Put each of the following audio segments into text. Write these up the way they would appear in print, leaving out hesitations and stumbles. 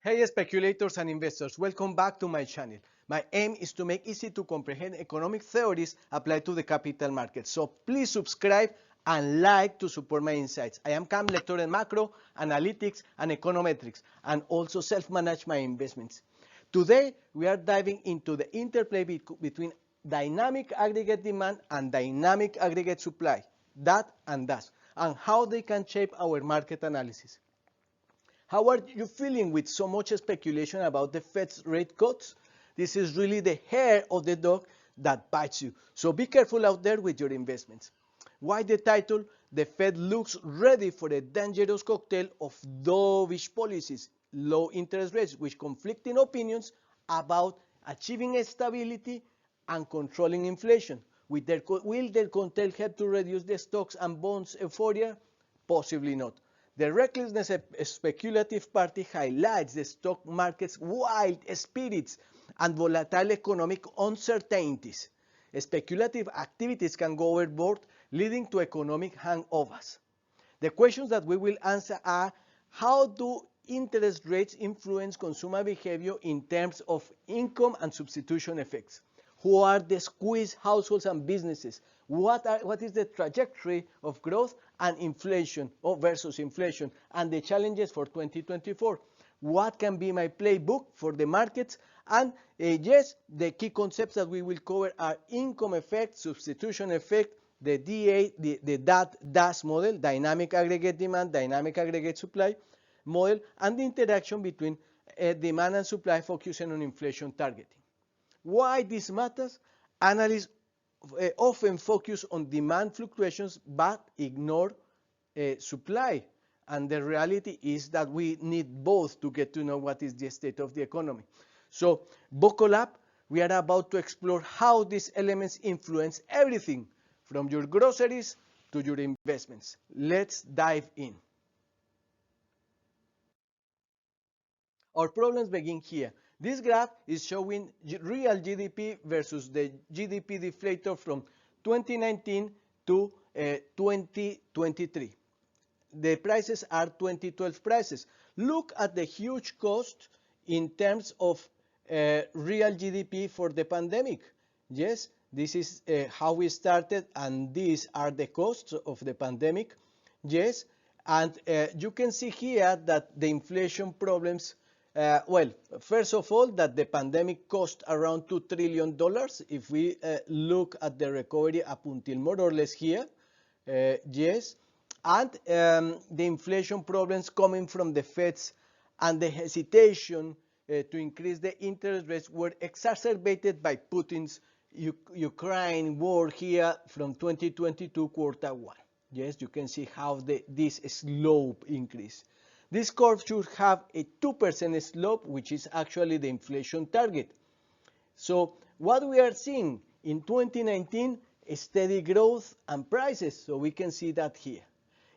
Hey speculators and investors, welcome back to my channel. My aim is to make easy to comprehend economic theories applied to the capital market. So please subscribe and like to support my insights. I am Cam, lecturer in macro, analytics, and econometrics, and also self-manage my investments. Today, we are diving into the interplay between dynamic aggregate demand and dynamic aggregate supply, that and that, and how they can shape our market analysis. How are you feeling with so much speculation about the Fed's rate cuts? This is really the hair of the dog that bites you. So be careful out there with your investments. Why the title? The Fed looks ready for a dangerous cocktail of dovish policies, low interest rates, with conflicting opinions about achieving stability and controlling inflation. Will their cocktail help to reduce the stocks and bonds euphoria? Possibly not. The recklessness speculative party highlights the stock market's wild spirits and volatile economic uncertainties. Speculative activities can go overboard, leading to economic hangovers. The questions that we will answer are: how do interest rates influence consumer behavior in terms of income and substitution effects? Who are the squeezed households and businesses? What is the trajectory of growth and inflation versus inflation and the challenges for 2024? What can be my playbook for the markets? And yes, the key concepts that we will cover are income effect, substitution effect, the DAS model, dynamic aggregate demand, dynamic aggregate supply model, and the interaction between demand and supply focusing on inflation targeting. Why this matters? Analysts often focus on demand fluctuations but ignore supply. And the reality is that we need both to get to know what is the state of the economy. So buckle up. We are about to explore how these elements influence everything from your groceries to your investments. Let's dive in. Our problems begin here. This graph is showing real GDP versus the GDP deflator from 2019 to 2023. The prices are 2012 prices. Look at the huge cost in terms of real GDP for the pandemic. Yes, this is how we started, and these are the costs of the pandemic. Yes, and you can see here that the inflation problems. Well, first of all, that the pandemic cost around $2 trillion. If we look at the recovery up until more or less here, yes, and the inflation problems coming from the Feds and the hesitation to increase the interest rates were exacerbated by Putin's Ukraine war here from 2022 quarter one. Yes, you can see how this slope increase. This curve should have a 2% slope, which is actually the inflation target. So what we are seeing in 2019 is steady growth and prices. So we can see that here.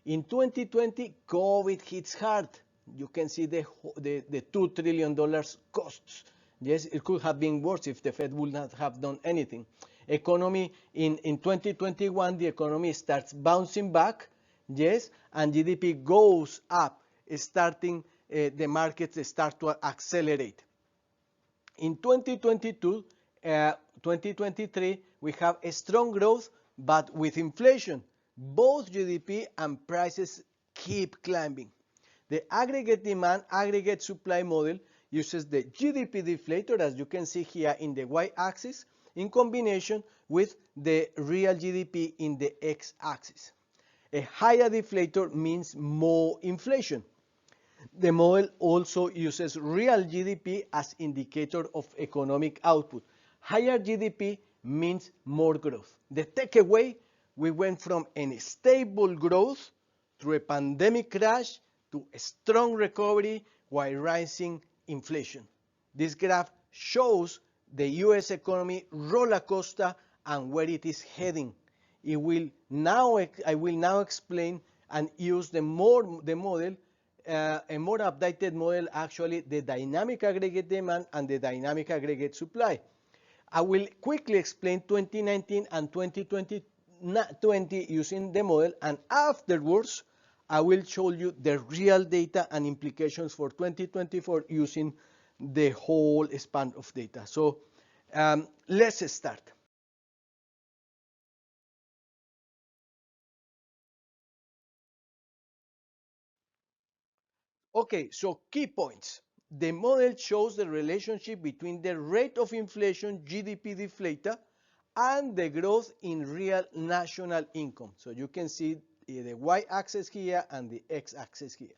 In 2020, COVID hits hard. You can see the $2 trillion costs. Yes, it could have been worse if the Fed would not have done anything. Economy in 2021, the economy starts bouncing back. Yes, and GDP goes up. Starting the markets start to accelerate. In 2022, 2023, we have a strong growth, but with inflation, both GDP and prices keep climbing. The aggregate demand, aggregate supply model uses the GDP deflator, as you can see here in the y-axis, in combination with the real GDP in the x-axis. A higher deflator means more inflation. The model also uses real GDP as indicator of economic output. Higher GDP means more growth. The takeaway, we went from a stable growth through a pandemic crash to a strong recovery while rising inflation. This graph shows the U.S. economy roller coaster and where it is heading. I will now explain and use the model. A more updated model, actually, the dynamic aggregate demand and the dynamic aggregate supply. I will quickly explain 2019 and 2020 using the model, and afterwards I will show you the real data and implications for 2024 using the whole span of data. So let's start. Okay, so key points. The model shows the relationship between the rate of inflation, GDP deflator, and the growth in real national income. So you can see the y-axis here and the x-axis here.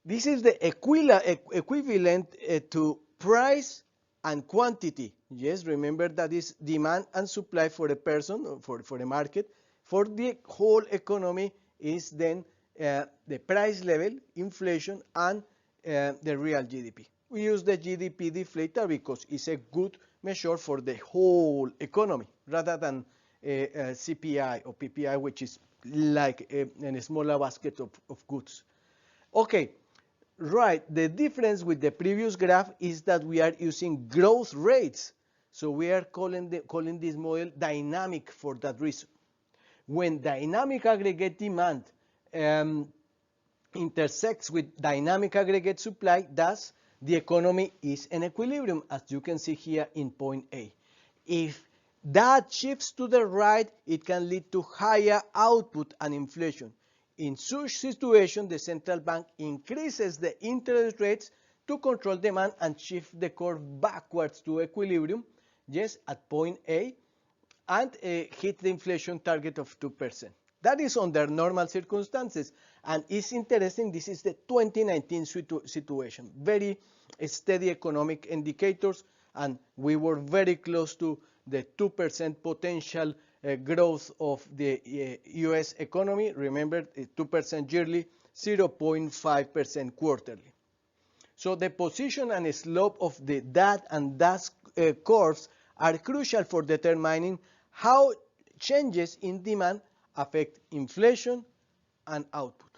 This is the equivalent to price and quantity. Yes, remember that is demand and supply for a person, or for a market. For the whole economy is then the price level, inflation, and the real GDP. We use the GDP deflator because it's a good measure for the whole economy rather than CPI or PPI, which is like a smaller basket of goods. Okay, right. The difference with the previous graph is that we are using growth rates. So we are calling this model dynamic for that reason. When dynamic aggregate demand intersects with dynamic aggregate supply, thus the economy is in equilibrium, as you can see here in point A. If that shifts to the right, it can lead to higher output and inflation. In such situation, the central bank increases the interest rates to control demand and shift the curve backwards to equilibrium, yes, at point A, and hit the inflation target of 2%. That is under normal circumstances, and it's interesting. This is the 2019 situation. Very steady economic indicators, and we were very close to the 2% potential growth of the U.S. economy. Remember, 2% yearly, 0.5% quarterly. So the position and slope of the DAT and DAS curves are crucial for determining how changes in demand affect inflation and output.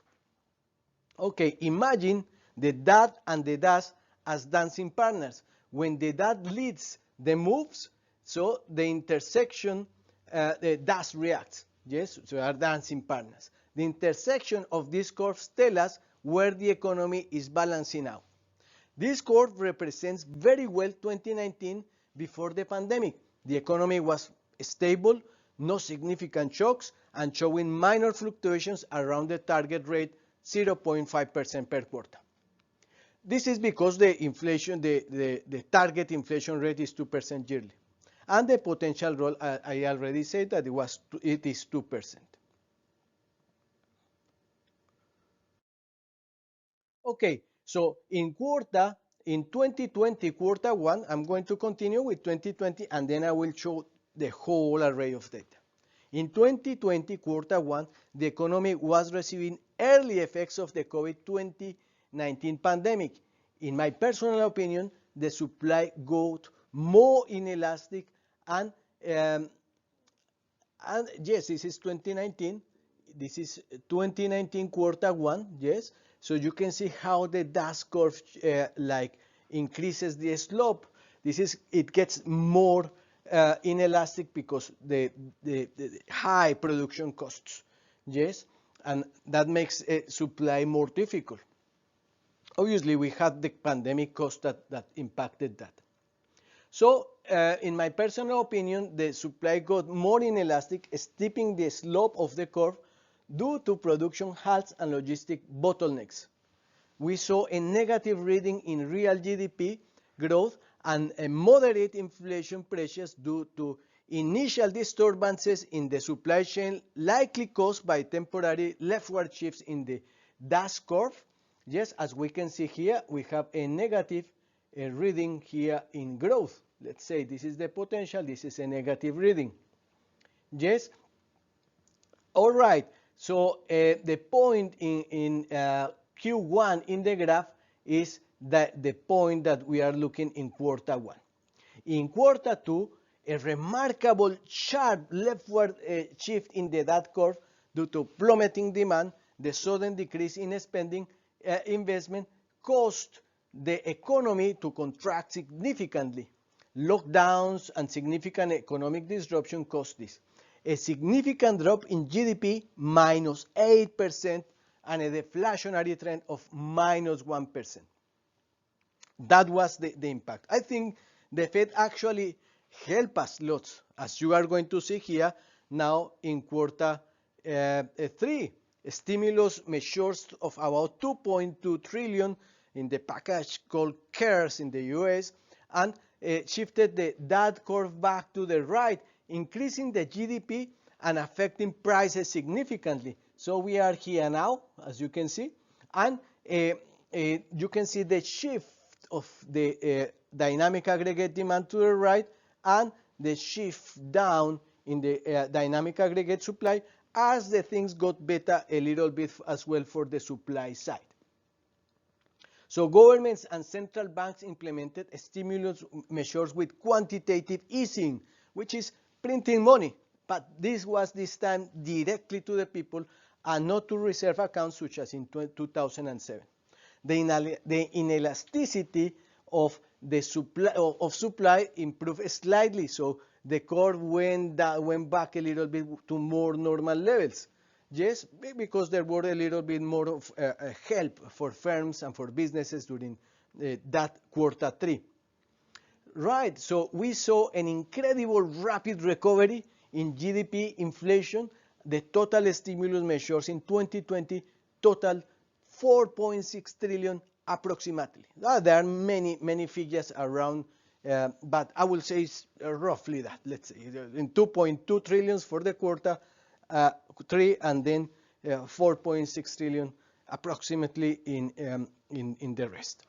Okay, imagine the DAT and the DAS as dancing partners. When the DAT leads the moves, so the intersection, the DAS reacts. Yes, so they are dancing partners. The intersection of these curves tell us where the economy is balancing out. This curve represents very well 2019 before the pandemic. The economy was stable, no significant shocks, and showing minor fluctuations around the target rate 0.5% per quarter. This is because the inflation, the target inflation rate is 2% yearly. And the potential roll, I already said that it is 2%. Okay, so in 2020 quarter one, I'm going to continue with 2020, and then I will show the whole array of data. In 2020 quarter one, the economy was receiving early effects of the COVID-19 pandemic. In my personal opinion, the supply got more inelastic, and yes, this is 2019. This is 2019 quarter one, yes. So you can see how the DAS curve like increases the slope. It gets more inelastic because the high production costs, yes, and that makes supply more difficult. Obviously, we had the pandemic cost that impacted that. So, in my personal opinion, the supply got more inelastic, steeping the slope of the curve due to production halts and logistic bottlenecks. We saw a negative reading in real GDP growth and a moderate inflation pressures due to initial disturbances in the supply chain, likely caused by temporary leftward shifts in the DAS curve. Yes, as we can see here, we have a negative reading here in growth. Let's say this is the potential, this is a negative reading. Yes? All right, so the point in Q1 in the graph is the point that we are looking in quarter one. In quarter two, a remarkable sharp leftward shift in the DAT curve due to plummeting demand, the sudden decrease in spending investment caused the economy to contract significantly. Lockdowns and significant economic disruption caused this. a significant drop in GDP, minus 8%, and a deflationary trend of minus 1%. That was the impact. I think the Fed actually helped us lots, as you are going to see here now in quarter 3. Stimulus measures of about 2.2 trillion in the package called CARES in the US, and shifted that curve back to the right, increasing the GDP and affecting prices significantly. So we are here now, as you can see, and you can see the shift of the dynamic aggregate demand to the right and the shift down in the dynamic aggregate supply as the things got better a little bit as well for the supply side. So governments and central banks implemented stimulus measures with quantitative easing, which is printing money, but this was this time directly to the people and not to reserve accounts such as in 2007. The inelasticity of the supply improved slightly, so the curve went back a little bit to more normal levels. Yes, because there were a little bit more of help for firms and for businesses during that quarter 3. Right, so we saw an incredible rapid recovery in GDP inflation. The total stimulus measures in 2020 total 4.6 trillion approximately. There are many figures around, but I will say it's roughly that. Let's say in 2.2 trillions for the quarter 3, and then 4.6 trillion approximately in the rest.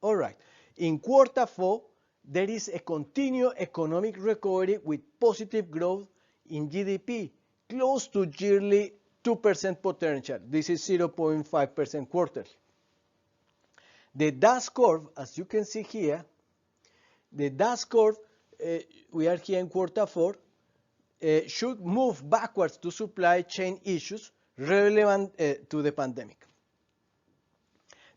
All right. In quarter 4, there is a continued economic recovery with positive growth in GDP, close to yearly 2% potential. This is 0.5% quarterly. The DAS curve, as you can see here, the DAS curve, we are here in quarter 4, should move backwards to supply chain issues relevant to the pandemic.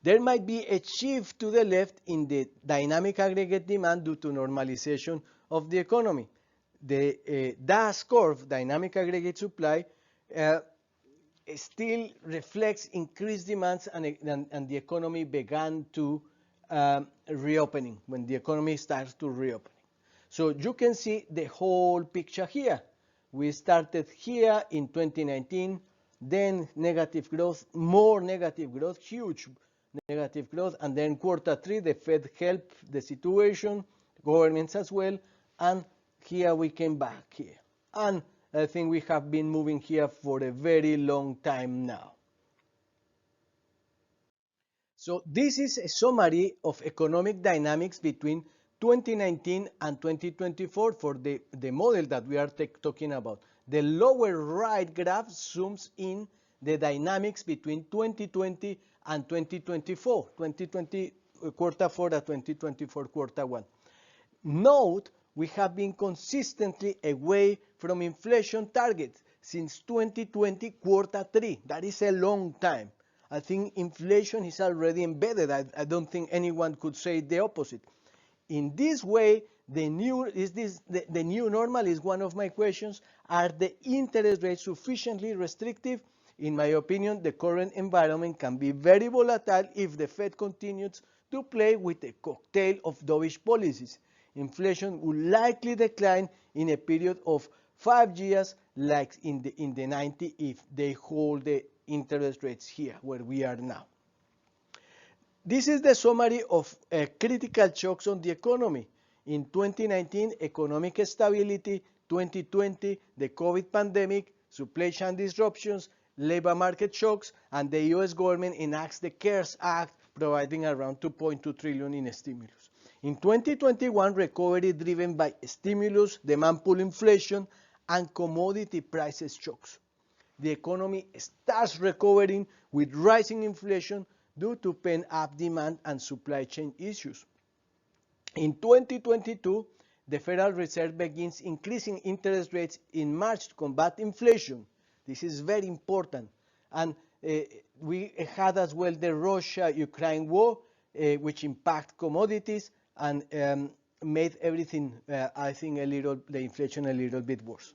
There might be a shift to the left in the dynamic aggregate demand due to normalization of the economy. The DAS curve, dynamic aggregate supply, still reflects increased demands, and the economy began to reopening, when the economy starts to reopen. So you can see the whole picture here. We started here in 2019, then negative growth, more negative growth, huge negative growth, and then quarter 3, the Fed helped the situation, governments as well, and here we came back here. And I think we have been moving here for a very long time now. So this is a summary of economic dynamics between 2019 and 2024 for the model that we are talking about. The lower right graph zooms in the dynamics between 2020 and 2024, 2020 quarter 4 and 2024 quarter 1. Note, we have been consistently away from inflation targets since 2020 quarter 3. That is a long time. I think inflation is already embedded. I don't think anyone could say the opposite. In this way, the new normal is one of my questions. Are the interest rates sufficiently restrictive? In my opinion, the current environment can be very volatile if the Fed continues to play with a cocktail of dovish policies. Inflation will likely decline in a period of 5 years, like in the 90s, if they hold the interest rates here, where we are now. This is the summary of critical shocks on the economy. In 2019, economic stability, 2020, the COVID pandemic, supply chain disruptions, labor market shocks, and the U.S. government enacts the CARES Act, providing around 2.2 trillion in stimulus. In 2021, recovery driven by stimulus, demand pull inflation, and commodity prices shocks. The economy starts recovering with rising inflation due to pent-up demand and supply chain issues. In 2022, the Federal Reserve begins increasing interest rates in March to combat inflation. This is very important. And we had as well the Russia-Ukraine war, which impacted commodities and made everything, I think, the inflation a little bit worse.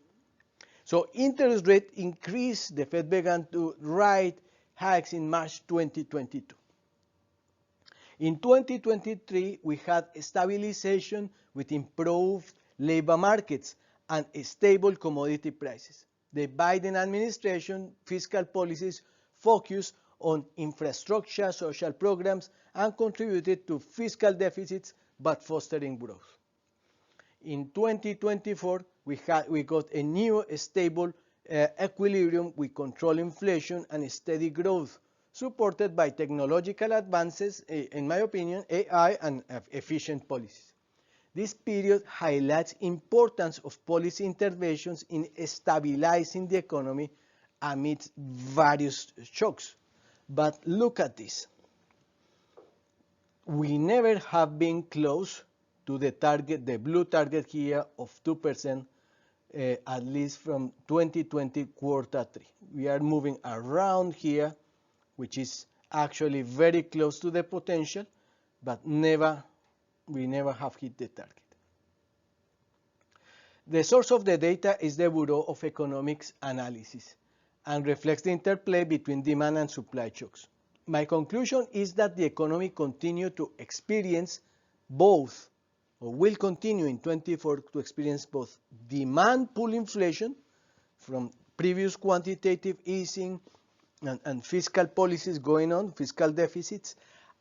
So interest rate increased. The Fed began to write hikes in March 2022. In 2023, we had stabilization with improved labor markets and stable commodity prices. The Biden administration fiscal policies focused on infrastructure, social programs, and contributed to fiscal deficits, but fostering growth. In 2024, we got a new stable equilibrium with controlled inflation and steady growth, supported by technological advances, in my opinion, AI and efficient policies. This period highlights importance of policy interventions in stabilizing the economy amidst various shocks. But look at this. We never have been close to the target, the blue target here of 2%, at least from 2020 quarter 3. We are moving around here, which is actually very close to the potential, but we never have hit the target. The source of the data is the Bureau of Economics Analysis and reflects the interplay between demand and supply shocks. My conclusion is that the economy continues to experience both, or will continue in 24 to experience both demand pull inflation from previous quantitative easing and fiscal policies going on, fiscal deficits,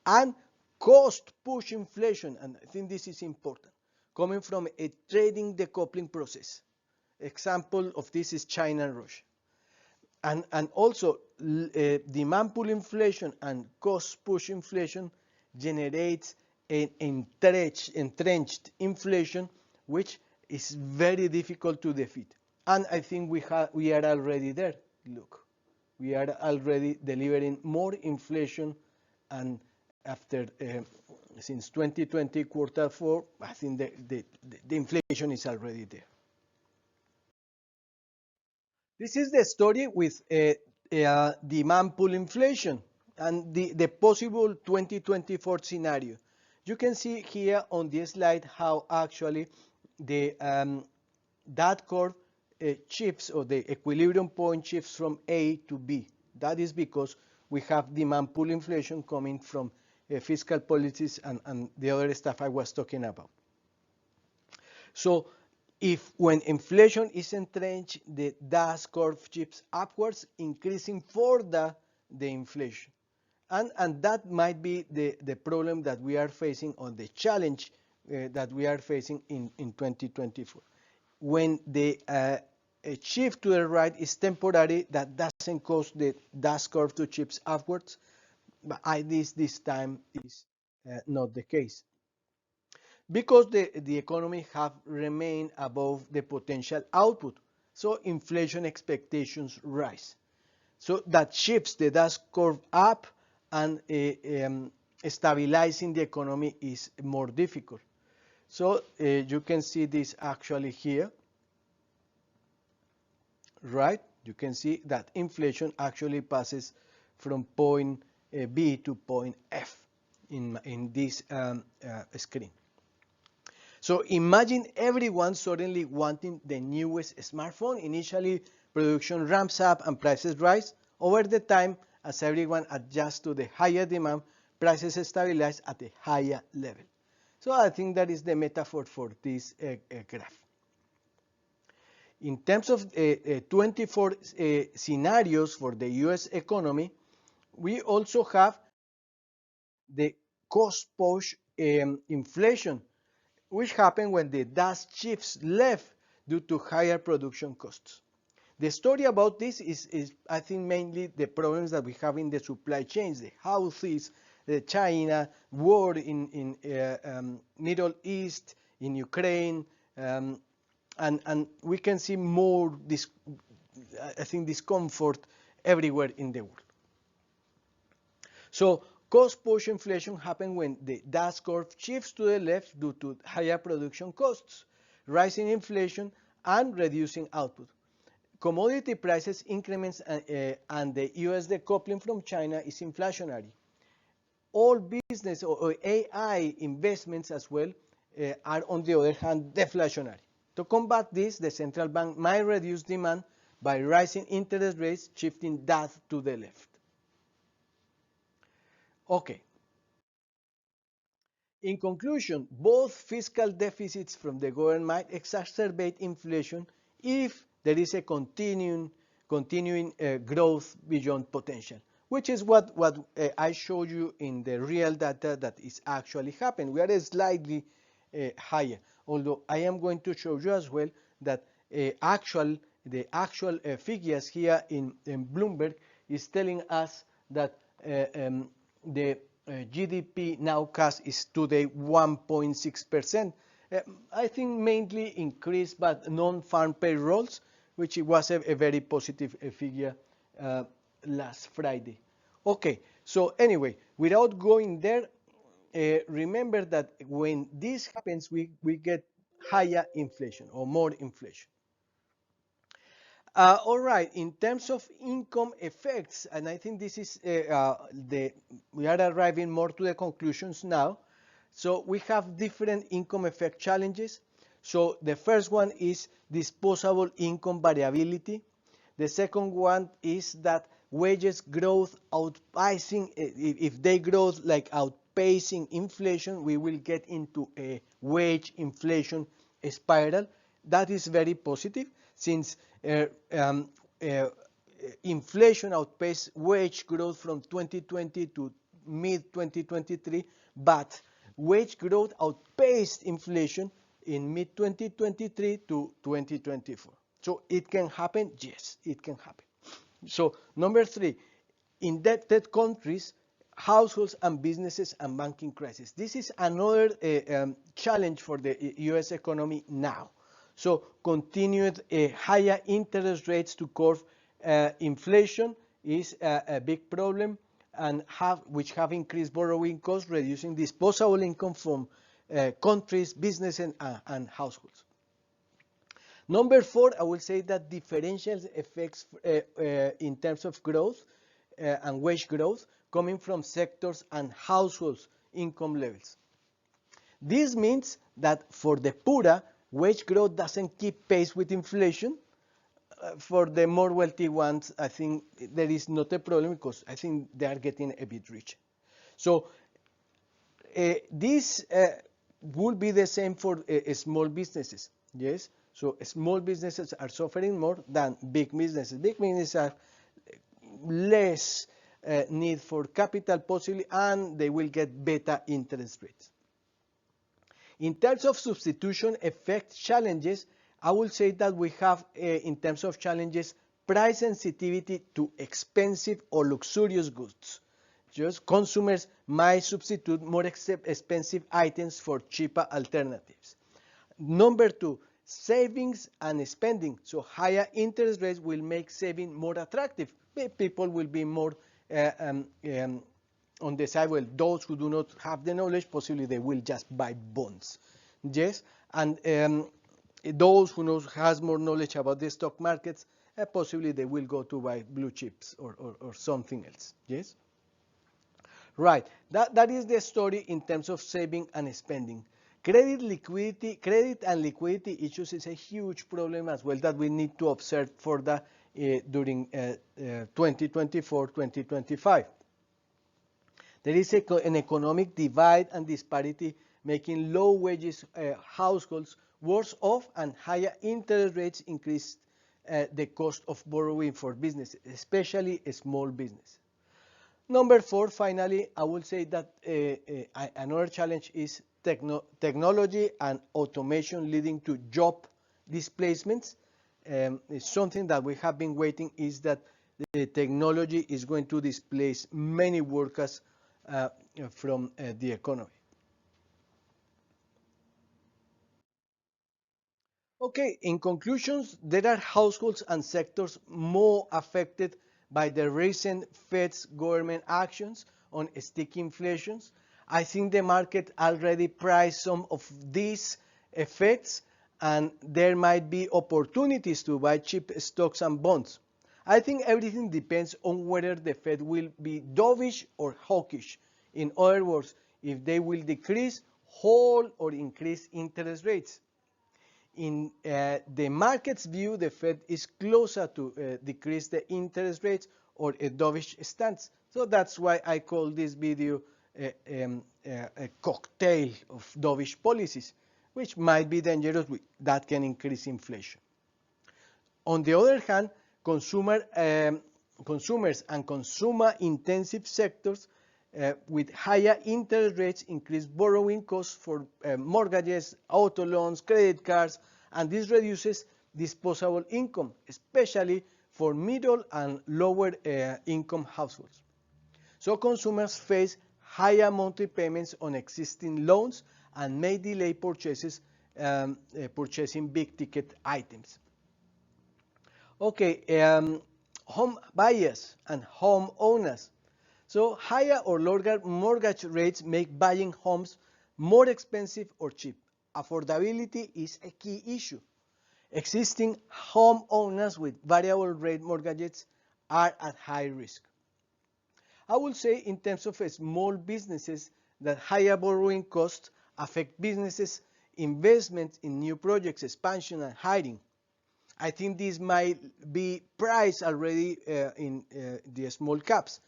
and cost push inflation, and I think this is important, coming from a trading decoupling process. Example of this is China and Russia. And also demand pull inflation and cost push inflation generates an entrenched inflation, which is very difficult to defeat. And I think we are already there. Look, we are already delivering more inflation, and after since 2020 quarter 4, I think the inflation is already there. This is the story with demand pull inflation and the possible 2024 scenario. You can see here on this slide how actually that curve shifts, or the equilibrium point shifts from A to B. That is because we have demand pull inflation coming from fiscal policies and the other stuff I was talking about. So if when inflation is entrenched, the dash curve shifts upwards, increasing further the inflation. And that might be the problem that we are facing, or the challenge that we are facing in 2024. When the shift to the right is temporary, that doesn't cause the dash curve to shift upwards, but this time is not the case. Because the economy have remained above the potential output, so inflation expectations rise. So that shifts the dash curve up, and stabilizing the economy is more difficult. So you can see this actually here, right? You can see that inflation actually passes from point B to point F in this screen. So imagine everyone suddenly wanting the newest smartphone. Initially, production ramps up and prices rise. Over the time, as everyone adjusts to the higher demand, prices stabilize at a higher level. So I think that is the metaphor for this graph. In terms of 24 scenarios for the US economy, we also have the cost push inflation, which happens when the dash shifts left due to higher production costs. The story about this is I think, mainly the problems that we have in the supply chains, the Houthis, the China, war in Middle East, in Ukraine, and we can see more, I think, discomfort everywhere in the world. So cost push inflation happens when the dash curve shifts to the left due to higher production costs, rising inflation, and reducing output. Commodity prices increments and the US decoupling from China is inflationary. All business or AI investments as well are, on the other hand, deflationary. To combat this, the central bank might reduce demand by rising interest rates, shifting that to the left. Okay. In conclusion, both fiscal deficits from the government might exacerbate inflation if there is a continuing growth beyond potential, which is what I showed you in the real data that is actually happening. We are slightly higher, although I am going to show you as well that the actual figures here in Bloomberg is telling us that the GDP nowcast is today 1.6%. I think mainly increased by non-farm payrolls, which was a very positive figure last Friday. Okay, so anyway, without going there, remember that when this happens, we get higher inflation or more inflation. All right, in terms of income effects, and I think this is we are arriving more to the conclusions now. So we have different income effect challenges. So the first one is disposable income variability. The second one is that wages growth outpacing, if they grow like outpacing inflation, we will get into a wage inflation spiral. That is very positive since inflation outpaced wage growth from 2020 to mid-2023, but wage growth outpaced inflation in mid-2023 to 2024. So it can happen? Yes, it can happen. So number three, indebted countries, households and businesses and banking crisis. This is another challenge for the U.S. economy now. So continued higher interest rates to curb inflation is a big problem, and which have increased borrowing costs, reducing disposable income from countries, businesses, and households. Number four, I will say that differential effects in terms of growth and wage growth coming from sectors and households' income levels. This means that for the poorer, wage growth doesn't keep pace with inflation. For the more wealthy ones, I think there is not a problem because I think they are getting a bit richer. So this will be the same for small businesses. Yes. So small businesses are suffering more than big businesses. Big businesses are less need for capital possibly, and they will get better interest rates. In terms of substitution effect challenges, I will say that we have, in terms of challenges, price sensitivity to expensive or luxurious goods. Just consumers might substitute more expensive items for cheaper alternatives. Number two, savings and spending. So higher interest rates will make saving more attractive. People will be more on the side. Well, those who do not have the knowledge, possibly they will just buy bonds. Yes, and those who has more knowledge about the stock markets, possibly they will go to buy blue chips or something else. Yes. Right. That is the story in terms of saving and spending. Credit and liquidity issues is a huge problem as well that we need to observe further during 2024-2025. There is an economic divide and disparity, making low wages households worse off, and higher interest rates increase the cost of borrowing for businesses, especially small business. Number four, finally, I will say that another challenge is technology and automation leading to job displacements. Something that we have been waiting is that the technology is going to displace many workers from the economy. Okay, in conclusions, there are households and sectors more affected by the recent Fed's government actions on sticky inflations. I think the market already priced some of these effects, and there might be opportunities to buy cheap stocks and bonds. I think everything depends on whether the Fed will be dovish or hawkish. In other words, if they will decrease, hold, or increase interest rates. in the market's view, the Fed is closer to decrease the interest rates or a dovish stance. So that's why I call this video a cocktail of dovish policies, which might be dangerous, that can increase inflation. On the other hand, consumers and consumer-intensive sectors with higher interest rates increase borrowing costs for mortgages, auto loans, credit cards, and this reduces disposable income, especially for middle and lower income households. So consumers face higher monthly payments on existing loans and may delay purchases, purchasing big-ticket items. Okay, home buyers and home owners. So higher or lower mortgage rates make buying homes more expensive or cheap. Affordability is a key issue. Existing homeowners with variable rate mortgages are at high risk. I will say in terms of small businesses that higher borrowing costs affect businesses' investment in new projects, expansion, and hiring. I think this might be priced already in the small caps.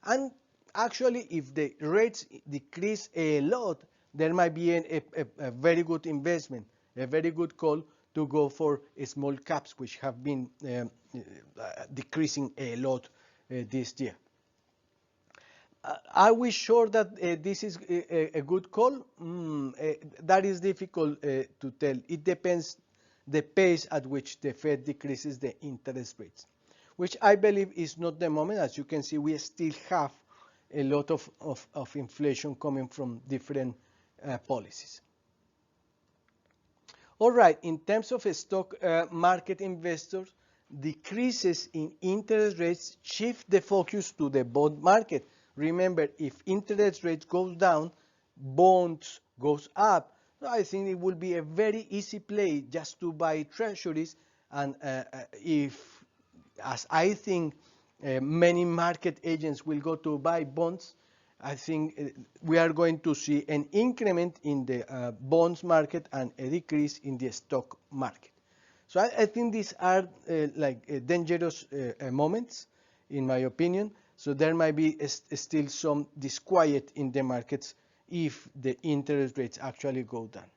And actually, if the rates decrease a lot, there might be a very good investment, a very good call to go for small caps, which have been decreasing a lot this year. Are we sure that this is a good call? That is difficult to tell. It depends the pace at which the Fed decreases the interest rates, which I believe is not the moment. As you can see, we still have a lot of inflation coming from different policies. All right, in terms of stock market investors, decreases in interest rates shift the focus to the bond market. Remember, if interest rates goes down, bonds goes up. So I think it will be a very easy play just to buy treasuries, and if, as I think, many market agents will go to buy bonds, I think we are going to see an increment in the bonds market and a decrease in the stock market. So I think these are dangerous moments, in my opinion. So there might be still some disquiet in the markets if the interest rates actually go down.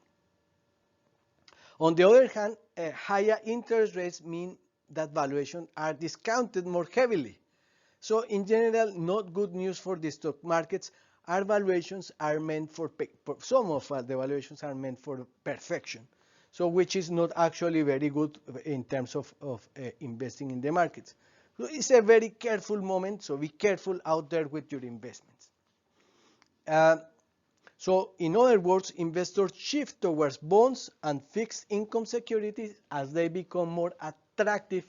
On the other hand, higher interest rates mean that valuations are discounted more heavily. So in general, not good news for the stock markets. Our valuations are meant for some of the valuations are meant for perfection, so which is not actually very good in terms of investing in the markets. So it's a very careful moment, so be careful out there with your investments. So in other words, investors shift towards bonds and fixed income securities as they become more attractive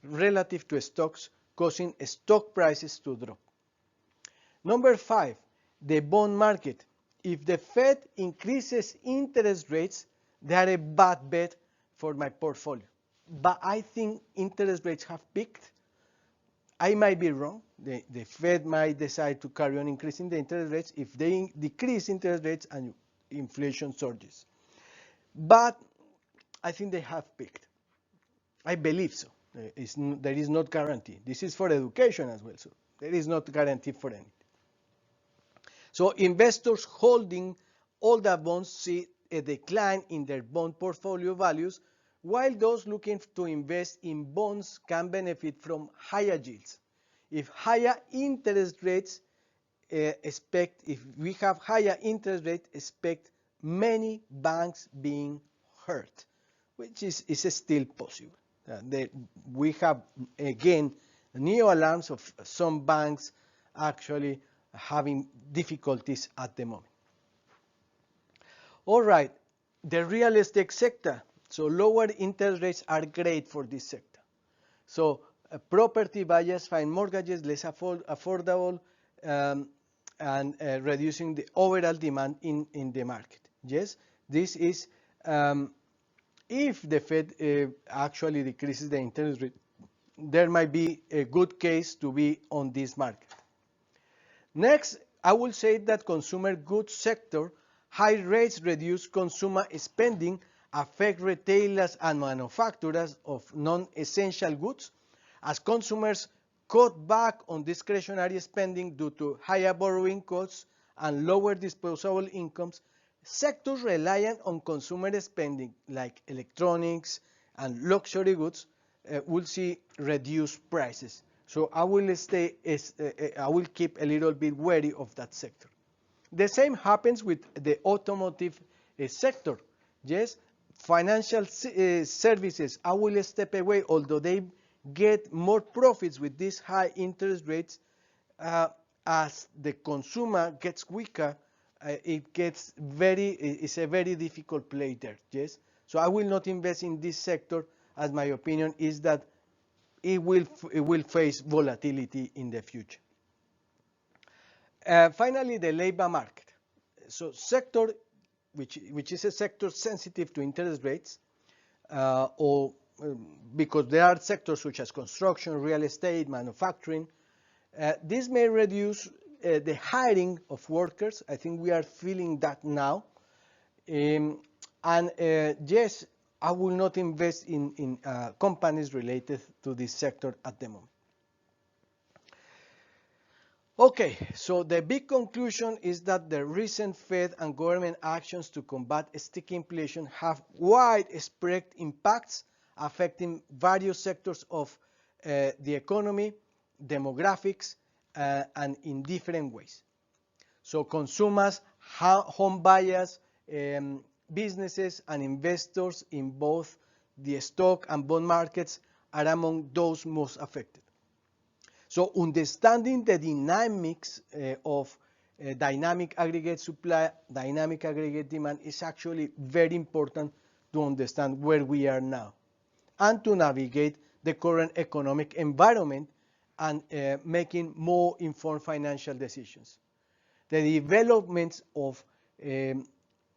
relative to stocks, causing stock prices to drop. Number 5, the bond market. If the Fed increases interest rates, they are a bad bet for my portfolio. But I think interest rates have peaked. I might be wrong. The Fed might decide to carry on increasing the interest rates if they decrease interest rates and inflation surges. But I think they have peaked. I believe so. There is not guarantee. This is for education as well, so there is not guarantee for anything. So investors holding all the bonds see a decline in their bond portfolio values, while those looking to invest in bonds can benefit from higher yields. If higher interest rates if we have higher interest rates, expect many banks being hurt, which is still possible. We have, again, new alarms of some banks actually having difficulties at the moment. All right, the real estate sector. So lower interest rates are great for this sector. So property buyers find mortgages less affordable and reducing the overall demand in the market. Yes, this is if the Fed actually decreases the interest rate, there might be a good case to be on this market. Next, I will say that consumer goods sector, high rates reduce consumer spending affect retailers and manufacturers of non-essential goods as consumers cut back on discretionary spending due to higher borrowing costs and lower disposable incomes. Sectors reliant on consumer spending like electronics and luxury goods will see reduced prices. So I will keep a little bit wary of that sector. The same happens with the automotive sector. Yes, financial services, I will step away, although they get more profits with these high interest rates. As the consumer gets weaker, it's a very difficult play there. Yes, so I will not invest in this sector, as my opinion is that it will face volatility in the future. Finally, the labor market. So sector, which is a sector sensitive to interest rates, because there are sectors such as construction, real estate, manufacturing. This may reduce the hiring of workers. I think we are feeling that now. Yes, I will not invest in companies related to this sector at the moment. Okay, so the big conclusion is that the recent Fed and government actions to combat sticky inflation have widespread impacts affecting various sectors of the economy, demographics, and in different ways. So consumers, home buyers, businesses, and investors in both the stock and bond markets are among those most affected. So understanding the dynamics of dynamic aggregate supply, dynamic aggregate demand is actually very important to understand where we are now and to navigate the current economic environment and making more informed financial decisions. The developments of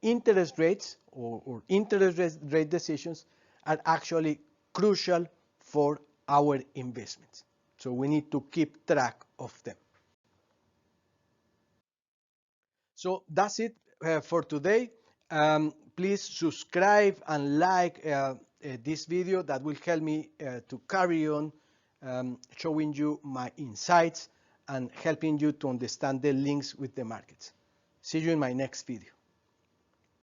interest rates or interest rate decisions are actually crucial for our investments. So we need to keep track of them. So that's it for today. Please subscribe and like this video. That will help me to carry on showing you my insights and helping you to understand the links with the markets. See you in my next video.